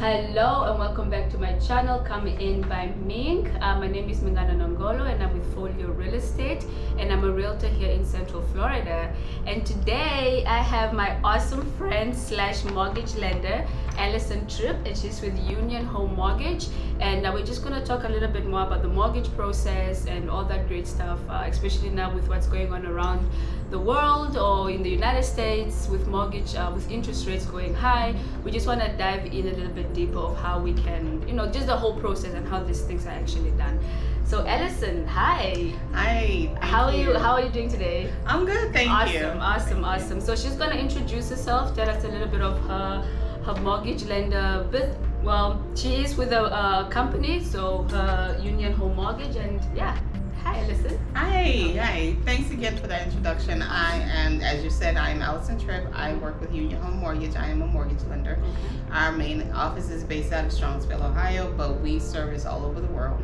Hello and welcome back to my channel, Coming In by Ming. My name is Mingana Nangolo and I'm with Folio Real Estate and I'm a realtor here in Central Florida. And today I have my awesome friend slash mortgage lender, Allison Tripp, and she's with Union Home Mortgage. And we're just going to talk a little bit more about the mortgage process and all that great stuff, especially now with what's going on around the world or in the United States with mortgage, with interest rates going high. We just want to dive in a little bit deeper of how we can, just the whole process and how these things are actually done. So Allison, hi. Hi. How are you doing today? I'm good, thank you. Awesome. So she's gonna introduce herself, tell us a little bit of her mortgage lender. Well, she is with a company, so her Union Home Mortgage, and yeah. Hi, Allison. Hi. Thanks again for that introduction. I am, as you said, I am Allison Tripp. I work with Union Home Mortgage. I am a mortgage lender. Our main office is based out of Strongsville, Ohio, but we service all over the world.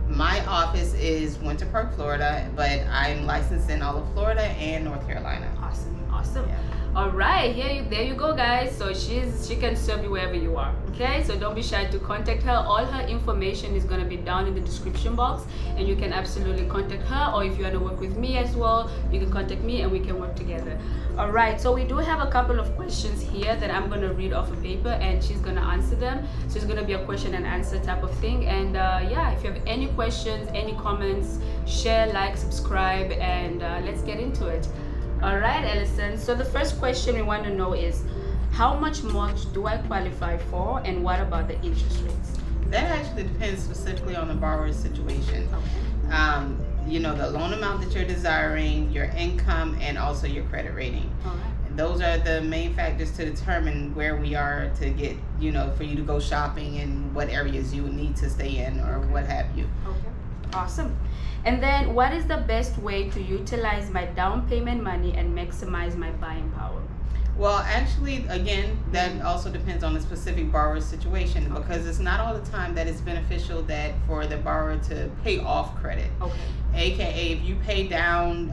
My office is Winter Park, Florida, but I'm licensed in all of Florida and North Carolina. Awesome. Yeah. All right, there you go, guys. So she can serve you wherever you are. Okay, so don't be shy to contact her. All her information is going to be down in the description box, and you can absolutely contact her. Or if you want to work with me as well, you can contact me and we can work together. All right, so we do have a couple of questions here that I'm going to read off a paper and she's going to answer them. So it's going to be a question and answer type of thing. And yeah, if you have any questions, any comments, share, like, subscribe, and let's get into it. All right, Allison. So the first question we want to know is, how much mortgage do I qualify for, and what about the interest rates? That actually depends specifically on the borrower's situation. Okay. The loan amount that you're desiring, your income, and also your credit rating. All right. Those are the main factors to determine where we are to get, for you to go shopping and what areas you would need to stay in or what have you. Okay. Awesome. And then, what is the best way to utilize my down payment money and maximize my buying power? Well, actually, again, that also depends on the specific borrower's situation, because it's not all the time that it's beneficial that for the borrower to pay off credit. Okay. AKA, if you pay down,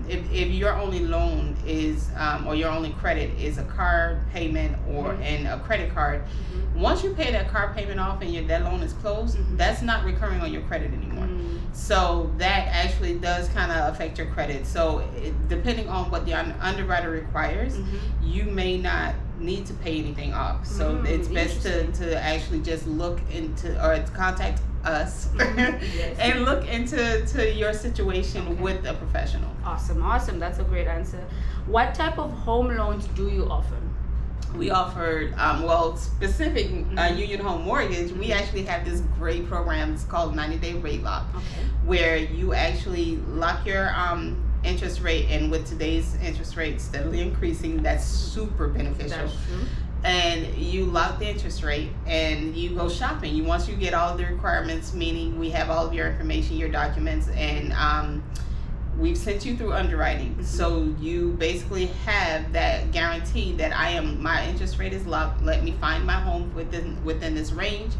if your only loan is, or your only credit is a car payment or and a credit card, once you pay that car payment off and that loan is closed, that's not recurring on your credit anymore. So that actually does kind of affect your credit. So depending on what the underwriter requires, you may not need to pay anything off. So it's best to actually just look into or contact us and look into your situation with a professional. Awesome. That's a great answer. What type of home loans do you offer? We offered, specific Union Home Mortgage, we actually have this great program. It's called 90-Day Rate Lock, where you actually lock your interest rate, and with today's interest rate steadily increasing, that's super beneficial. That's true. And you lock the interest rate and you go shopping. Once you get all of the requirements, meaning we have all of your information, your documents, and we've sent you through underwriting. So you basically have that guarantee that my interest rate is locked. Let me find my home within this range.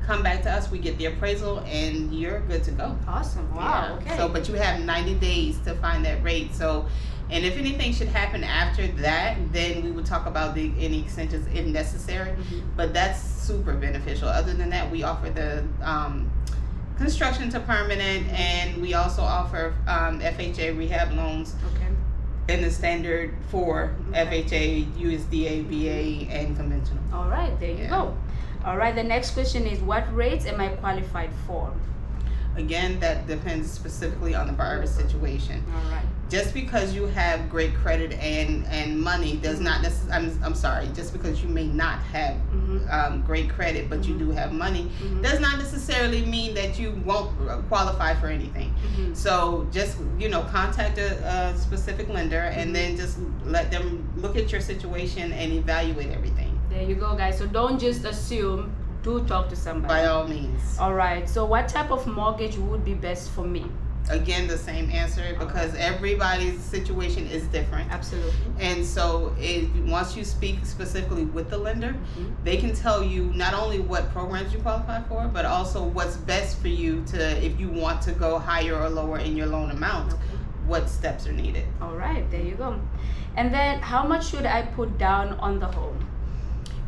Come back to us, we get the appraisal, and you're good to go. Awesome. Wow. Yeah. Okay. So, but you have 90 days to find that rate. So, and if anything should happen after that, then we would talk about any extensions if necessary. But that's super beneficial. Other than that, we offer the construction to permanent, and we also offer FHA rehab loans in the standard for FHA, USDA, VA, and conventional. All right, there you go. All right, the next question is, what rates am I qualified for? Again, that depends specifically on the borrower's situation. All right. Just because you have great credit and money does not necessarily, I'm sorry, just because you may not have great credit but you do have money, does not necessarily mean that you won't qualify for anything. So just, contact a specific lender and then just let them look at your situation and evaluate everything. There you go, guys. So don't just assume, do talk to somebody. By all means. All right. So what type of mortgage would be best for me? Again, the same answer, because everybody's situation is different. Absolutely. And so once you speak specifically with the lender, they can tell you not only what programs you qualify for, but also what's best for you if you want to go higher or lower in your loan amount, what steps are needed. All right, there you go. And then how much should I put down on the home?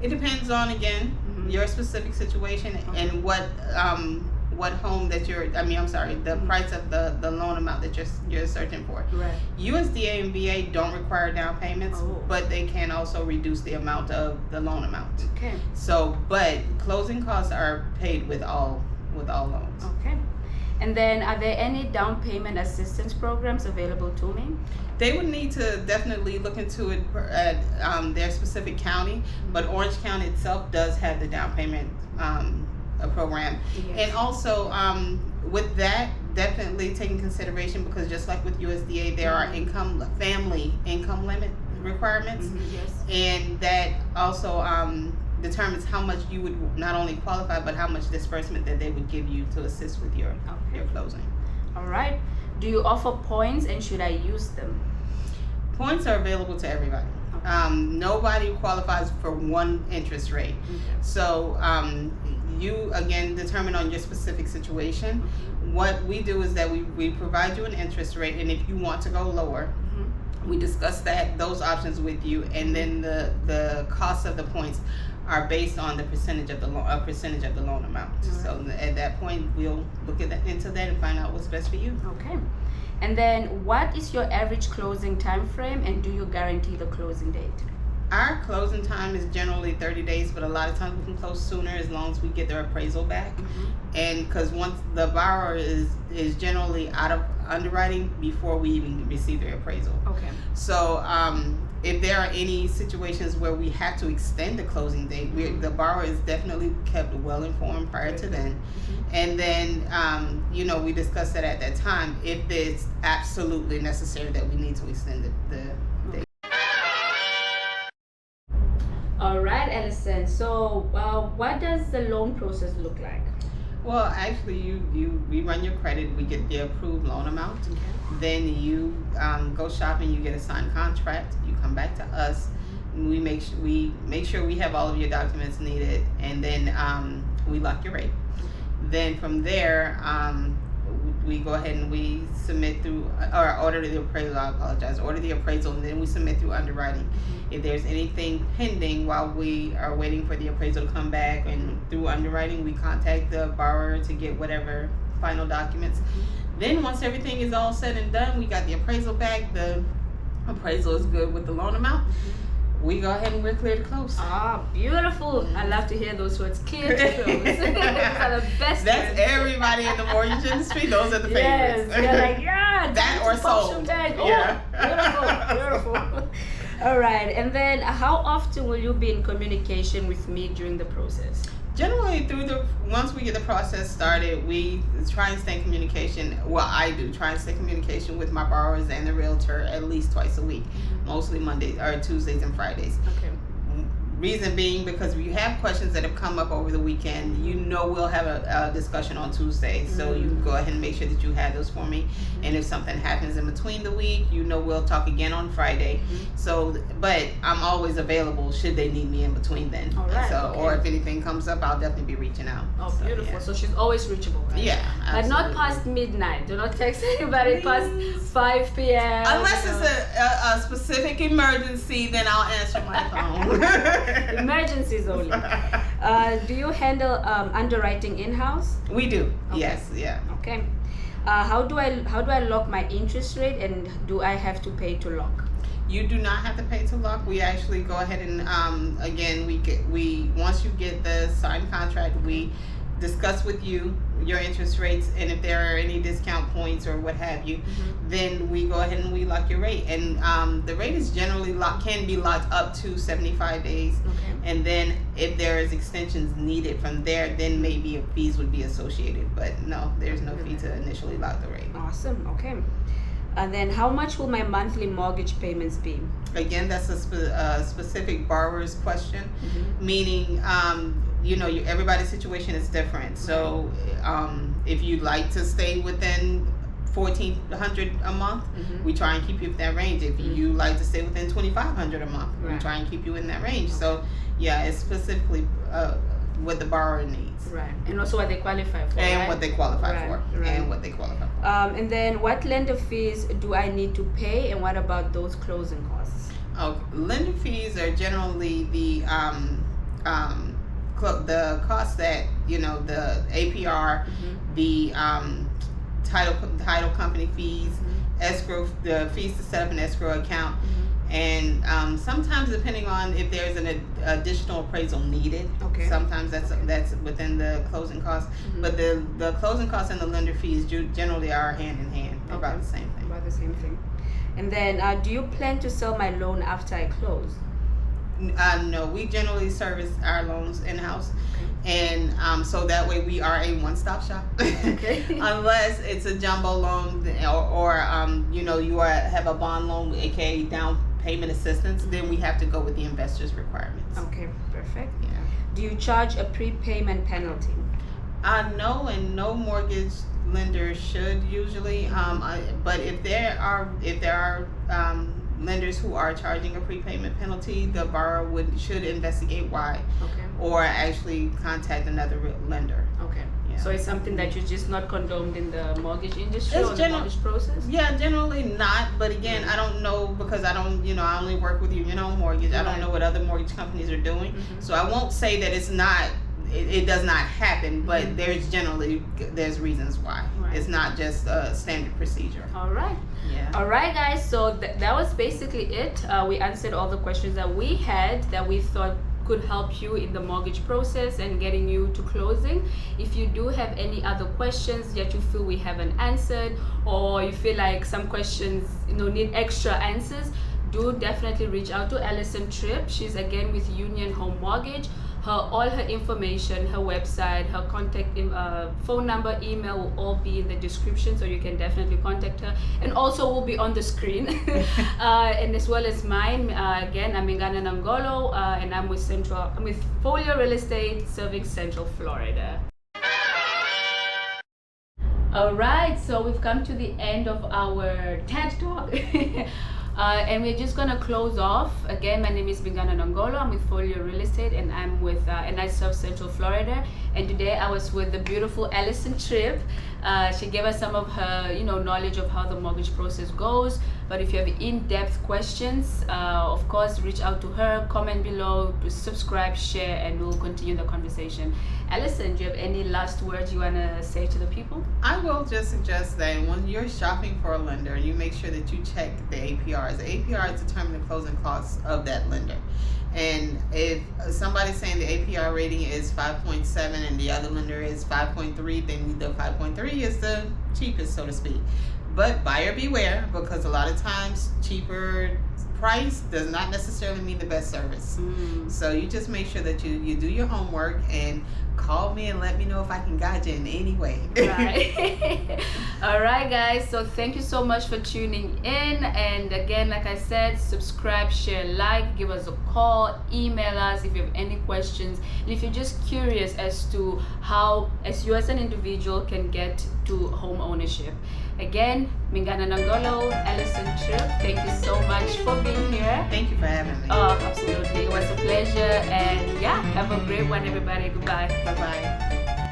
It depends on, again, your specific situation and what home that the price of the loan amount that you're searching for. Right. USDA and VA don't require down payments, but they can also reduce the amount of the loan amount. Okay. So, but closing costs are paid with all loans. Okay. And then, are there any down payment assistance programs available to me? They would need to definitely look into it at their specific county, but Orange County itself does have the down payment program. Yes. And also with that, definitely take consideration, because just like with USDA, there are family income limit requirements. Yes. And that also determines how much you would not only qualify, but how much disbursement that they would give you to assist with your closing. All right. Do you offer points, and should I use them? Points are available to everybody. Nobody qualifies for one interest rate. So you again determine on your specific situation. What we do is that we provide you an interest rate, and if you want to go lower, we discuss those options with you, and then the cost of the points are based on the percentage of the loan amount. Right. So at that point, we'll look into that and find out what's best for you. Okay. And then, what is your average closing time frame, and do you guarantee the closing date? Our closing time is generally 30 days, but a lot of times we can close sooner as long as we get their appraisal back. And because once the borrower is generally out of underwriting before we even receive their appraisal. Okay. So if there are any situations where we have to extend the closing date, the borrower is definitely kept well informed prior to then. And then, we discuss that at that time if it's absolutely necessary that we need to extend the date. All right, Allison. So, what does the loan process look like? Well, actually, we run your credit. We get the approved loan amount. Okay. Then you go shopping. You get a signed contract. You come back to us. We make sure we have all of your documents needed, and then we lock your rate. Then from there, we go ahead and we submit through or order the appraisal. Order the appraisal, and then we submit through underwriting. If there's anything pending while we are waiting for the appraisal to come back, and through underwriting, we contact the borrower to get whatever final documents. Then once everything is all said and done, we got the appraisal back. The appraisal is good with the loan amount. We go ahead and we're clear to close. Ah, beautiful. I love to hear those words, clear to close. Those are the best That's words. Everybody in the mortgage industry, those are the favorites. Yes, they're like, that or sold. Beautiful. All right, and then how often will you be in communication with me during the process? Generally, once we get the process started, we try and stay in communication. Well, I do try and stay in communication with my borrowers and the realtor at least twice a week, mostly Mondays or Tuesdays and Fridays. Okay. Reason being, because we have questions that have come up over the weekend, we'll have a discussion on Tuesday. So you go ahead and make sure that you have those for me. And if something happens in between the week, we'll talk again on Friday. So, but I'm always available should they need me in between then. All right. So, or if anything comes up, I'll definitely be reaching out. Oh, so, beautiful. Yeah. So she's always reachable, right? Yeah, absolutely. But not past midnight. Do not text anybody past 5 p.m. Unless it's a specific emergency, then I'll answer my phone. Emergencies only. Do you handle underwriting in-house? We do. Okay. Yes. Yeah. Okay. How do I lock my interest rate, and do I have to pay to lock? You do not have to pay to lock. We actually go ahead and again we once you get the signed contract, we discuss with you your interest rates, and if there are any discount points or what have you, then we go ahead and we lock your rate. And the rate is generally can be locked up to 75 days. Okay. And then if there is extensions needed from there, then maybe fees would be associated. But no, there's no fee to initially lock the rate. Awesome. Okay. And then how much will my monthly mortgage payments be? Again, that's a specific borrower's question, meaning everybody's situation is different. So if you'd like to stay within $1,400 a month, we try and keep you in that range. If you like to stay within $2,500 a month, we try and keep you in that range. So yeah, it's specifically what the borrower needs. Right. And also what they qualify for. And what they qualify for. Right. And what they qualify for. And then what lender fees do I need to pay, and what about those closing costs? Lender fees are generally the the cost that the APR, the title company fees, escrow, the fees to set up an escrow account, and sometimes depending on if there's an additional appraisal needed, sometimes that's within the closing costs. But the closing costs and the lender fees generally are hand in hand, about the same thing. About the same thing. And then, do you plan to sell my loan after I close? No, we generally service our loans in-house, and so that way we are a one-stop shop. Unless it's a jumbo loan or you have a bond loan, aka Downpayment Assistance, then we have to go with the investor's requirements. Okay, perfect. Yeah. Do you charge a prepayment penalty? No, and no mortgage lender should usually. But if there are lenders who are charging a prepayment penalty, the borrower should investigate why, or actually contact another lender. Yeah. So it's something that you're just not condoned in the mortgage industry or the mortgage process? Yeah, generally not. But again, I don't know, because I don't, I only work with Union Home Mortgage. I don't know what other mortgage companies are doing, so I won't say that it's not. It does not happen, but there's reasons why. It's not just a standard procedure. All right. Yeah. All right, guys. So that was basically it. We answered all the questions that we had that we thought could help you in the mortgage process and getting you to closing. If you do have any other questions that you feel we haven't answered, or you feel like some questions need extra answers, do definitely reach out to Allison Tripp. She's again with Union Home Mortgage. All her information, her website, her contact phone number, email will all be in the description, so you can definitely contact her, and also will be on the screen. And as well as mine, again, I'm Mingana Nangolo, and I'm with Folio Real Estate, serving Central Florida. All right, so we've come to the end of our TED Talk. And we're just gonna close off. Again, my name is Mingana Nangolo. I'm with Folio Real Estate, and I'm with and I serve Central Florida. And today I was with the beautiful Allison Tripp. She gave us some of her, knowledge of how the mortgage process goes. But if you have in-depth questions, of course, reach out to her. Comment below, subscribe, share, and we'll continue the conversation. Allison, do you have any last words you wanna say to the people? I will just suggest that when you're shopping for a lender, you make sure that you check the APRs. The APRs determine the closing costs of that lender. And if somebody's saying the APR rating is 5.7 and the other lender is 5.3, then the 5.3 is the cheapest, so to speak. But buyer beware, because a lot of times cheaper price does not necessarily mean the best service. So you just make sure that you do your homework and call me and let me know if I can guide you in any way. Right. All right, guys, so thank you so much for tuning in, and again, like I said, subscribe, share, like, give us a call, email us if you have any questions, and if you're just curious as to how as you as an individual can get to home ownership. Again, Mingana Nangolo, Allison Tripp, thank you so much for being here. Thank you for having me. Oh, absolutely, it was a pleasure, and yeah, have a great one, everybody. Goodbye. Bye-bye.